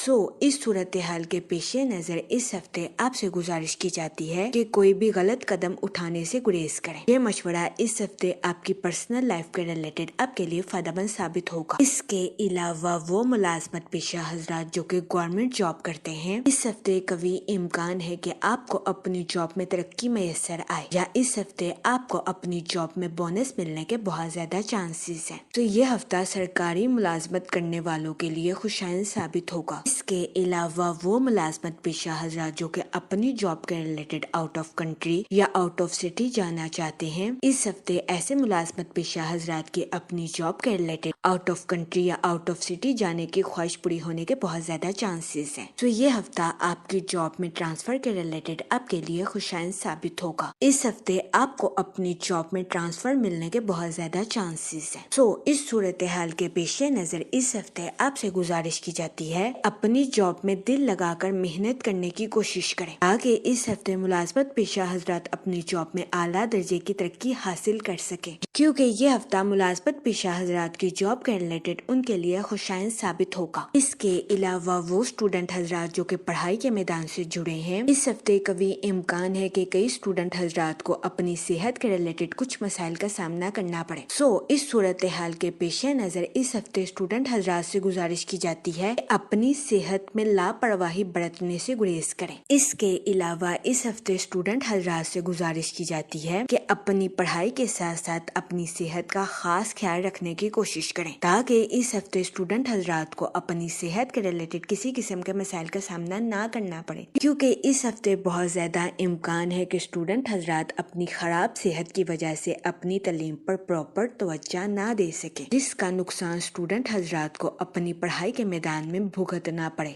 اس صورتحال کے پیش نظر اس ہفتے آپ سے گزارش کی جاتی ہے کہ کوئی بھی غلط قدم اٹھانے سے گریز کریں۔ یہ مشورہ اس ہفتے آپ کی پرسنل لائف کے ریلیٹڈ آپ کے لیے فائدہ مند ثابت ہوگا۔ اس کے علاوہ وہ ملازمت پیشہ حضرات جو کہ گورنمنٹ جاب کرتے ہیں، اس ہفتے قوی امکان ہے کہ آپ کو اپنی جاب میں ترقی میسر آئے، یا اس ہفتے آپ کو اپنی جاب میں بونس ملنے کے بہت زیادہ چانسز ہیں۔ تو یہ ہفتہ سرکاری ملازمت کرنے والوں کے لیے خوشائن ثابت ہوگا۔ اس کے علاوہ وہ ملازمت پیشہ حضرات جو کہ اپنی جاب کے ریلیٹڈ آؤٹ آف کنٹری یا آؤٹ آف سٹی جانا چاہتے ہیں، اس ہفتے ایسے ملازمت پیشہ حضرات کی اپنی جاب کے ریلیٹڈ آؤٹ آف کنٹری یا آؤٹ آف سٹی جانے کی خواہش پوری ہونے کے بہت زیادہ چانسز ہیں۔ تو یہ ہفتہ آپ کی جاب میں ٹرانسفر کے ریلیٹڈ آپ کے لیے خوشائن ثابت ہوگا۔ اس ہفتے آپ کو اپنی جاب میں ٹرانسفر ملنے کے بہت زیادہ چانسز ہیں۔ اس صورتحال کے پیش نظر اس ہفتے آپ سے گزارش کی جاتی ہے اپنی جاب میں دل لگا کر محنت کرنے کی کوشش کریں، تاکہ اس ہفتے ملازمت پیشہ حضرات اپنی جاب میں اعلیٰ درجے کی ترقی حاصل کر سکیں، کیونکہ یہ ہفتہ ملازمت پیشہ حضرات کی جاب کے ریلیٹڈ ان کے لیے خوشائن ثابت ہوگا۔ اس کے علاوہ وہ اسٹوڈنٹ حضرات جو کہ پڑھائی کے میدان سے جڑے ہیں، اس ہفتے قوی امکان ہے کہ کئی اسٹوڈنٹ حضرات کو اپنی صحت کے ریلیٹڈ کچھ مسائل کا سامنا کرنا پڑے۔ اس صورتحال کے پیش نظر اس ہفتے اسٹوڈنٹ حضرات سے گزارش کی جاتی ہے کہ اپنی صحت میں لاپرواہی برتنے سے گریز کریں۔ اس کے علاوہ اس ہفتے اسٹوڈنٹ حضرات سے گزارش کی جاتی ہے کہ اپنی پڑھائی کے ساتھ ساتھ اپنی صحت کا خاص خیال رکھنے کی کوشش کریں، تاکہ اس ہفتے اسٹوڈنٹ حضرات کو اپنی صحت کے ریلیٹڈ کسی قسم کے مسائل کا سامنا نہ کرنا پڑے، کیونکہ اس ہفتے بہت زیادہ امکان ہے کہ اسٹوڈنٹ حضرات اپنی خراب صحت کی وجہ سے اپنی تعلیم پر پراپر توجہ نہ دے سکے، جس کا نقصان اسٹوڈنٹ حضرات کو اپنی پڑھائی کے میدان میں بھگتنا پڑے۔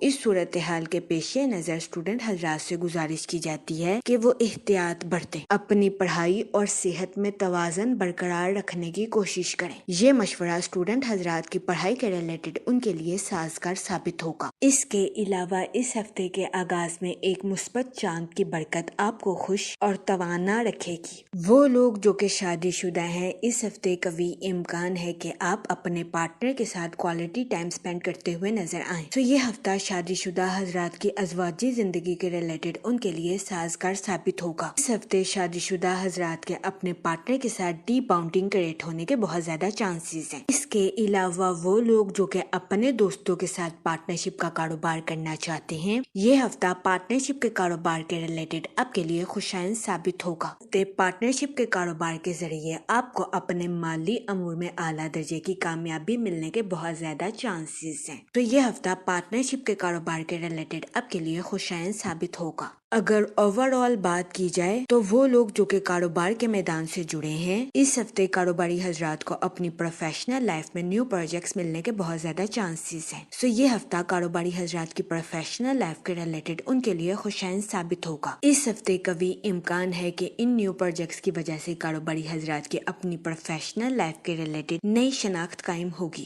اس صورتحال کے پیش نظر اسٹوڈنٹ حضرات سے گزارش کی جاتی ہے کہ وہ احتیاط برتیں، اپنی پڑھائی اور صحت میں توازن برقرار رکھنے کی کوشش کریں۔ یہ مشورہ اسٹوڈنٹ حضرات کی پڑھائی کے ریلیٹڈ ان کے لیے سازگار ثابت ہوگا۔ اس کے علاوہ اس ہفتے کے آغاز میں ایک مثبت چاند کی برکت آپ کو خوش اور توانا رکھے گی۔ وہ لوگ جو کہ شادی شدہ ہیں، اس ہفتے قوی امکان ہے کہ آپ اپنے پارٹنر کے ساتھ کوالٹی ٹائم سپینڈ کرتے ہوئے نظر آئیں۔ یہ ہفتہ شادی شدہ حضرات کی ازواجی زندگی کے ریلیٹڈ ان کے لیے سازگار ثابت ہوگا۔ اس ہفتے شادی شدہ حضرات کے اپنے پارٹنر کے ساتھ ڈی باؤنڈنگ کریٹ ہونے کے بہت زیادہ چانسز ہیں۔ اس کے علاوہ وہ لوگ جو کہ اپنے دوستوں کے ساتھ پارٹنرشپ کا کاروبار کرنا چاہتے ہیں، یہ ہفتہ پارٹنرشپ کے کاروبار کے ریلیٹڈ آپ کے لیے خوشائن ثابت ہوگا۔ پارٹنرشپ کے کاروبار کے ذریعے آپ کو اپنے مالی امور میں اعلیٰ درجے کی کامیابی ملنے کے بہت زیادہ چانسز ہیں۔ یہ ہفتہ پارٹنرشپ کے کاروبار کے ریلیٹڈ آپ کے لیے خوشائن ثابت ہوگا۔ اگر اوور آل بات کی جائے تو وہ لوگ جو کہ کاروبار کے میدان سے جڑے ہیں، اس ہفتے کاروباری حضرات کو اپنی پروفیشنل لائف میں نیو پروجیکٹس ملنے کے بہت زیادہ چانسز ہیں۔ یہ ہفتہ کاروباری حضرات کی پروفیشنل لائف کے ریلیٹڈ ان کے لیے خوشائن ثابت ہوگا۔ اس ہفتے قوی امکان ہے کہ ان نیو پروجیکٹس کی وجہ سے کاروباری حضرات کی اپنی پروفیشنل لائف کے ریلیٹڈ نئی شناخت قائم ہوگی۔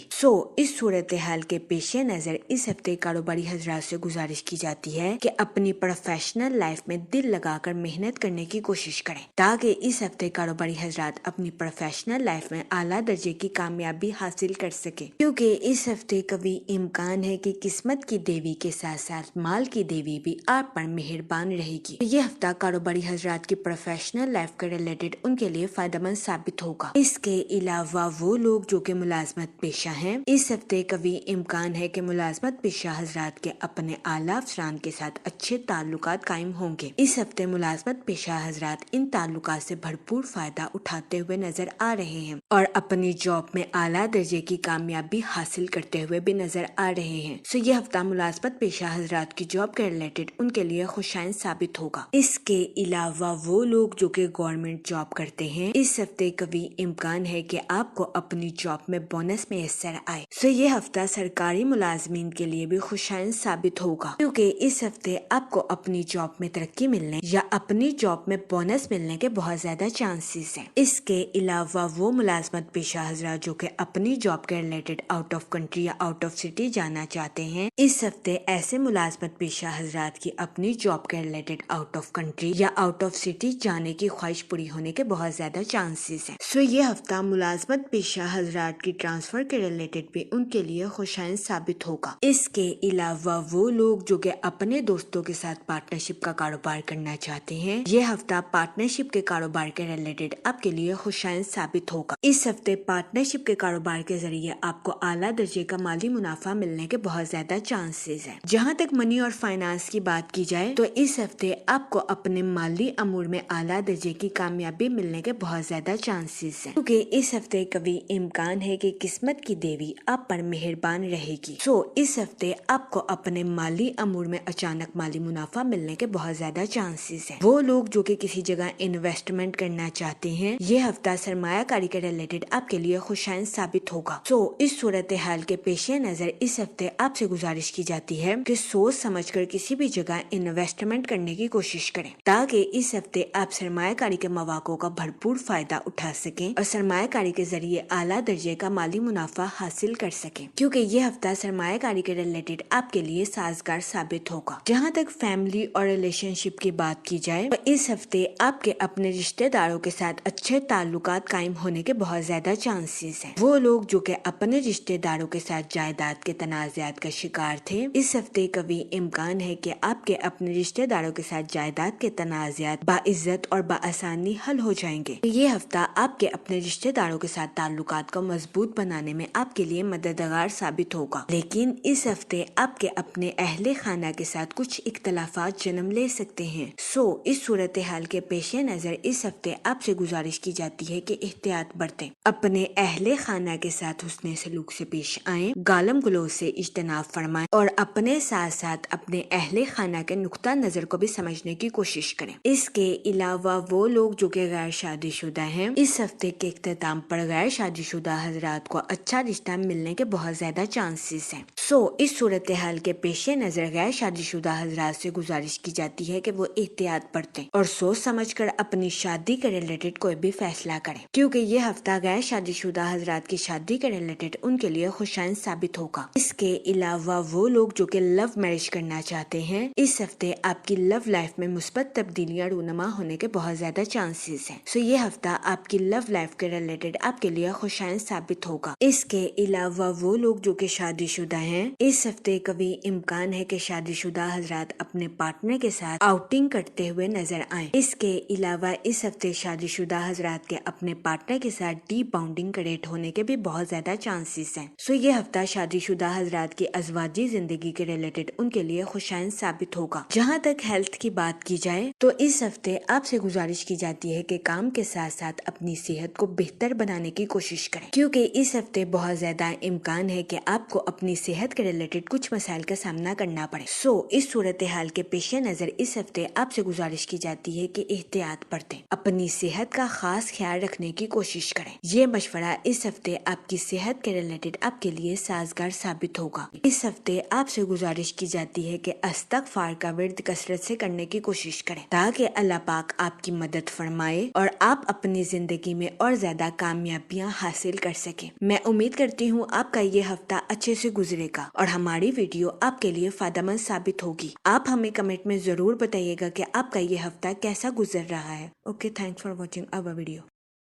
اس صورتحال کے پیش نظر اس ہفتے کاروباری حضرات سے گزارش کی جاتی ہے کہ اپنی پروفیشنل لائف میں دل لگا کر محنت کرنے کی کوشش کریں، تاکہ اس ہفتے کاروباری حضرات اپنی پروفیشنل لائف میں اعلیٰ درجے کی کامیابی حاصل کر سکیں، کیونکہ اس ہفتے قوی امکان ہے کہ قسمت کی دیوی کے ساتھ ساتھ مال کی دیوی بھی آپ پر مہربان رہے گی۔ یہ ہفتہ کاروباری حضرات کی پروفیشنل لائف کے ریلیٹڈ ان کے لیے فائدہ مند ثابت ہوگا۔ اس کے علاوہ وہ لوگ جو کہ ملازمت پیشہ ہیں، اس ہفتے قوی امکان ہے کہ ملازمت پیشہ حضرات کے اپنے اعلیٰ افسران کے ساتھ اچھے تعلقات قائم ہوں گے۔ اس ہفتے ملازمت پیشہ حضرات ان تعلقات سے بھرپور فائدہ اٹھاتے ہوئے نظر آ رہے ہیں اور اپنی جاب میں اعلیٰ درجے کی کامیابی حاصل کرتے ہوئے بھی نظر آ رہے ہیں۔ یہ ہفتہ ملازمت پیشہ حضرات کی جاب کے ریلیٹڈ ان کے لیے خوشائن ثابت ہوگا۔ اس کے علاوہ وہ لوگ جو کہ گورنمنٹ جاب کرتے ہیں، اس ہفتے قوی امکان ہے کہ آپ کو اپنی جاب میں بونس میسر آئے۔ یہ ہفتہ سرکاری ملازمین کے لیے بھی خوشائن ثابت ہوگا، کیونکہ اس ہفتے آپ کو اپنی جاب جاب میں ترقی ملنے یا اپنی جاب میں بونس ملنے کے بہت زیادہ چانسز ہیں۔ اس کے علاوہ وہ ملازمت پیشہ حضرات جو کہ اپنی جاب کے ریلیٹڈ آؤٹ آف کنٹری یا آؤٹ آف سٹی جانا چاہتے ہیں، اس ہفتے ایسے ملازمت پیشہ حضرات کی اپنی جاب کے ریلیٹڈ آؤٹ آف کنٹری یا آؤٹ آف سٹی جانے کی خواہش پوری ہونے کے بہت زیادہ چانسز ہیں۔ سو یہ ہفتہ ملازمت پیشہ حضرات کی ٹرانسفر کے ریلیٹڈ بھی ان کے لیے خوشائن ثابت ہوگا۔ اس کے علاوہ وہ لوگ جو کہ اپنے دوستوں کے ساتھ پارٹنرشپ کا کاروبار کرنا چاہتے ہیں، یہ ہفتہ پارٹنرشپ کے کاروبار کے ریلیٹڈ آپ کے لیے خوشائن ثابت ہوگا۔ اس ہفتے پارٹنرشپ کے کاروبار کے ذریعے آپ کو اعلیٰ درجے کا مالی منافع ملنے کے بہت زیادہ چانسز ہیں۔ جہاں تک منی اور فائنانس کی بات کی جائے تو اس ہفتے آپ کو اپنے مالی امور میں اعلیٰ درجے کی کامیابی ملنے کے بہت زیادہ چانسز ہیں، کیونکہ اس ہفتے کبھی امکان ہے کہ قسمت کی دیوی آپ پر مہربان رہے گی۔ اس ہفتے آپ کو اپنے مالی امور میں اچانک مالی منافع ملنے کے بہت زیادہ چانسز ہیں۔ وہ لوگ جو کہ کسی جگہ انویسٹمنٹ کرنا چاہتے ہیں، یہ ہفتہ سرمایہ کاری کے ریلیٹڈ آپ کے لیے خوشائن ثابت ہوگا۔ اس صورتحال کے پیش نظر اس ہفتے آپ سے گزارش کی جاتی ہے کہ سوچ سمجھ کر کسی بھی جگہ انویسٹمنٹ کرنے کی کوشش کریں، تاکہ اس ہفتے آپ سرمایہ کاری کے مواقع کا بھرپور فائدہ اٹھا سکیں اور سرمایہ کاری کے ذریعے اعلیٰ درجے کا مالی منافع حاصل کر سکیں، کیونکہ یہ ہفتہ سرمایہ کاری کے ریلیٹڈ آپ کے لیے سازگار ثابت ہوگا۔ جہاں تک فیملی اور ریلیشن شپ کی بات کی جائے تو اس ہفتے آپ کے اپنے رشتہ داروں کے ساتھ اچھے تعلقات قائم ہونے کے بہت زیادہ چانسز ہیں۔ وہ لوگ جو کہ اپنے رشتہ داروں کے ساتھ جائیداد کے تنازعات کا شکار تھے، اس ہفتے کبھی امکان ہے کہ آپ کے اپنے رشتہ داروں کے ساتھ جائیداد کے تنازعات باعزت اور بآسانی حل ہو جائیں گے۔ یہ ہفتہ آپ کے اپنے رشتہ داروں کے ساتھ تعلقات کو مضبوط بنانے میں آپ کے لیے مددگار ثابت ہوگا، لیکن اس ہفتے آپ کے اپنے اہل خانہ کے ساتھ کچھ اختلافات جنم لے سکتے ہیں۔ اس صورتحال کے پیش نظر اس ہفتے آپ سے گزارش کی جاتی ہے کہ احتیاط برتیں، اپنے اہل خانہ کے ساتھ حسن سلوک سے پیش آئیں، گالم گلوچ سے اجتناب فرمائیں اور اپنے ساتھ ساتھ اپنے اہل خانہ کے نقطہ نظر کو بھی سمجھنے کی کوشش کریں۔ اس کے علاوہ وہ لوگ جو کہ غیر شادی شدہ ہیں، اس ہفتے کے اختتام پر غیر شادی شدہ حضرات کو اچھا رشتہ ملنے کے بہت زیادہ چانسز ہیں۔ اس صورتحال کے پیش نظر غیر شادی شدہ حضرات سے گزارش کی جاتی ہے کہ وہ احتیاط برتیں اور سوچ سمجھ کر اپنی شادی کے ریلیٹڈ کوئی بھی فیصلہ کریں، کیونکہ یہ ہفتہ غیر شادی شدہ حضرات کی شادی کے ریلیٹڈ ان کے لیے خوشائن ثابت ہوگا۔ اس کے علاوہ وہ لوگ جو کہ لو میرج کرنا چاہتے ہیں، اس ہفتے آپ کی لو لائف میں مثبت تبدیلیاں رونما ہونے کے بہت زیادہ چانسز ہیں۔ یہ ہفتہ آپ کی لو لائف کے ریلیٹڈ آپ کے لیے خوشائن ثابت ہوگا۔ اس کے علاوہ وہ لوگ جو کہ شادی شدہ ہیں، اس ہفتے کبھی امکان ہے کہ شادی شدہ حضرات اپنے پارٹنر کے ساتھ آؤٹنگ کرتے ہوئے نظر آئیں۔ اس کے علاوہ اس ہفتے شادی شدہ حضرات کے اپنے پارٹنر کے ساتھ ڈی باؤنڈنگ کریٹ ہونے کے بھی بہت زیادہ چانسز ہیں۔ یہ ہفتہ شادی شدہ حضرات کی ازواجی زندگی کے ریلیٹڈ ان کے لیے خوشائن ثابت ہوگا۔ جہاں تک ہیلتھ کی بات کی جائے تو اس ہفتے آپ سے گزارش کی جاتی ہے کہ کام کے ساتھ ساتھ اپنی صحت کو بہتر بنانے کی کوشش کریں، کیونکہ اس ہفتے بہت زیادہ امکان ہے کہ آپ کو اپنی صحت کے ریلیٹڈ کچھ مسائل کا سامنا کرنا پڑے۔ اس صورتحال کے پیش نظر اس ہفتے آپ سے گزارش کی جاتی ہے کہ احتیاط برتیں، اپنی صحت کا خاص خیال رکھنے کی کوشش کریں۔ یہ مشورہ اس ہفتے آپ کی صحت کے ریلیٹڈ آپ کے لیے سازگار ثابت ہوگا۔ اس ہفتے آپ سے گزارش کی جاتی ہے کہ استغفار کا ورد کثرت سے کرنے کی کوشش کریں، تاکہ اللہ پاک آپ کی مدد فرمائے اور آپ اپنی زندگی میں اور زیادہ کامیابیاں حاصل کر سکیں۔ میں امید کرتی ہوں آپ کا یہ ہفتہ اچھے سے گزرے گا اور ہماری ویڈیو آپ کے لیے فائدہ مند ثابت ہوگی۔ آپ ہمیں کمنٹ میں ضرور بتائیے گا کہ آپ کا یہ ہفتہ کیسا گزر رہا ہے۔ Okay, thanks for watching our video.